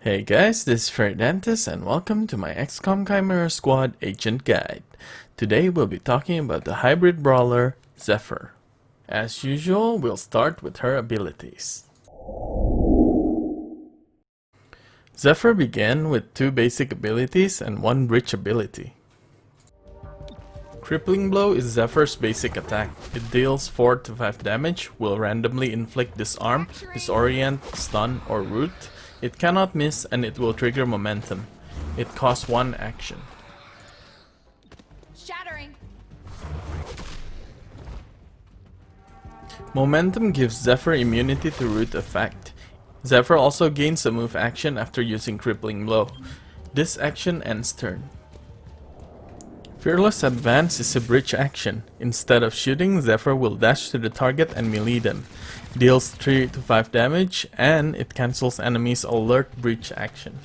Hey guys, this is Veridantus and welcome to my XCOM Chimera Squad Agent Guide. Today we'll be talking about the hybrid brawler, Zephyr. As usual, we'll start with her abilities. Zephyr began with 2 basic abilities and 1 bridge ability. Crippling Blow is Zephyr's basic attack. It deals 4 to 5 damage, will randomly inflict disarm, disorient, stun, or root. It cannot miss and it will trigger momentum. It costs 1 action. Shattering. Momentum gives Zephyr immunity to root effect. Zephyr also gains a move action after using Crippling Blow. This action ends turn. Fearless Advance is a bridge action. Instead of shooting, Zephyr will dash to the target and melee them. Deals 3 to 5 damage, and it cancels enemies' alert bridge action.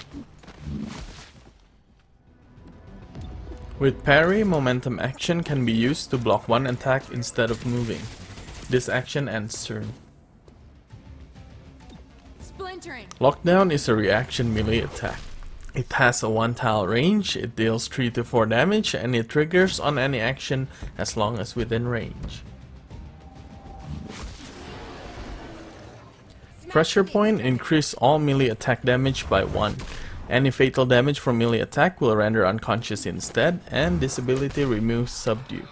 With parry, momentum action can be used to block 1 attack instead of moving. This action ends turn. Splintering. Lockdown is a reaction melee attack. It has a 1 tile range, it deals 3 to 4 damage, and it triggers on any action as long as within range. Pressure Point increase all melee attack damage by 1. Any fatal damage from melee attack will render unconscious instead, and this ability removes Subdue.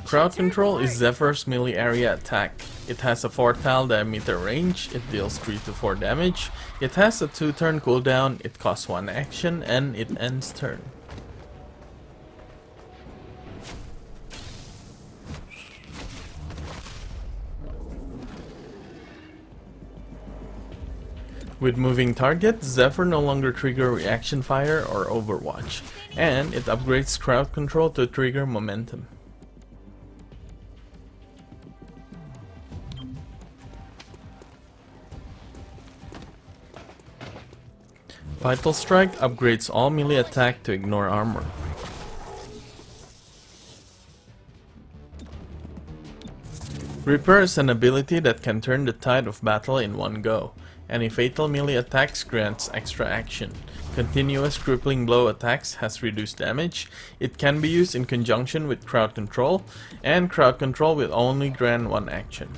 Crowd Control is Zephyr's melee area attack. It has a 4 tile diameter range, it deals 3 to 4 damage, it has a 2 turn cooldown, it costs 1 action, and it ends turn. With moving target, Zephyr no longer trigger reaction fire or overwatch, and it upgrades crowd control to trigger momentum. Vital Strike upgrades all melee attack to ignore armor. Reaper is an ability that can turn the tide of battle in one go. Any fatal melee attacks grants extra action. Continuous crippling blow attacks has reduced damage. It can be used in conjunction with crowd control, and crowd control will only grant 1 action.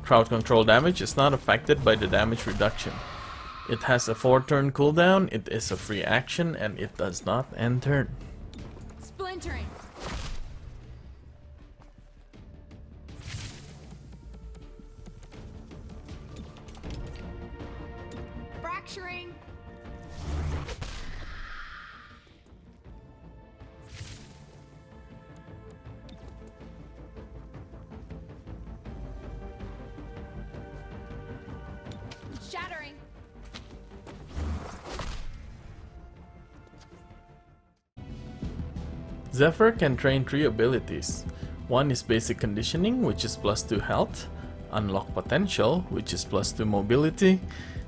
Crowd control damage is not affected by the damage reduction. It has a 4 turn cooldown, it is a free action, and it does not end turn. Splintering. Fracturing. Shattering. Zephyr can train 3 abilities. 1 is basic conditioning, which is +2 health, unlock potential, which is +2 mobility,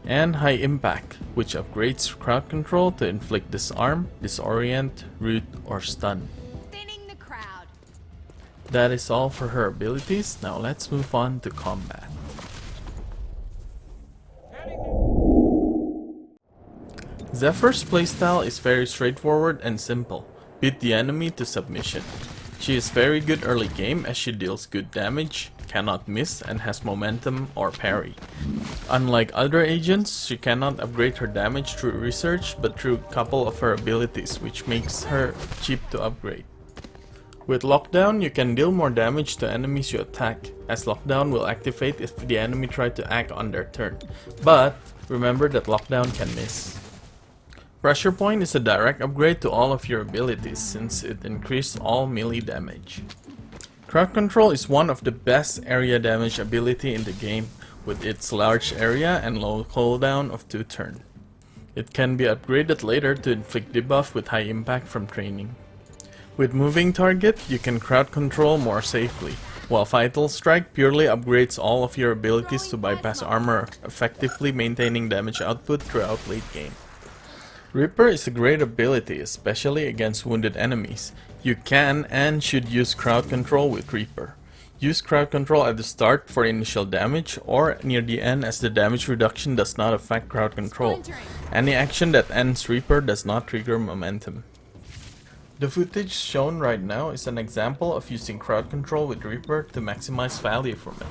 and high impact, which upgrades crowd control to inflict disarm, disorient, root, or stun. Thinning the crowd. That is all for her abilities. Now let's move on to combat. Zephyr's playstyle is very straightforward and simple. Beat the enemy to submission. She is very good early game as she deals good damage, cannot miss, and has momentum or parry. Unlike other agents, she cannot upgrade her damage through research but through a couple of her abilities, which makes her cheap to upgrade. With Lockdown, you can deal more damage to enemies you attack, as Lockdown will activate if the enemy try to act on their turn. But remember that Lockdown can miss. Pressure Point is a direct upgrade to all of your abilities since it increases all melee damage. Crowd Control is one of the best area damage ability in the game with its large area and low cooldown of 2 turn. It can be upgraded later to inflict debuff with high impact from training. With moving target, you can crowd control more safely, while Vital Strike purely upgrades all of your abilities to bypass armor, effectively maintaining damage output throughout late game. Reaper is a great ability, especially against wounded enemies. You can and should use crowd control with Reaper. Use crowd control at the start for initial damage or near the end as the damage reduction does not affect crowd control. Splintering. Any action that ends Reaper does not trigger momentum. The footage shown right now is an example of using crowd control with Reaper to maximize value from it.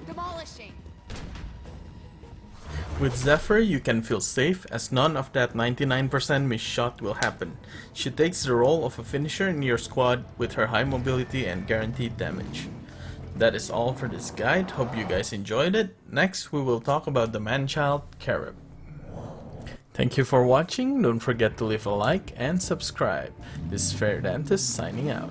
Demolishing. With Zephyr, you can feel safe as none of that 99% miss shot will happen. She takes the role of a finisher in your squad with her high mobility and guaranteed damage. That is all for this guide, hope you guys enjoyed it. Next we will talk about the man-child Carib. Thank you for watching, don't forget to leave a like and subscribe. This is Veridantus signing out.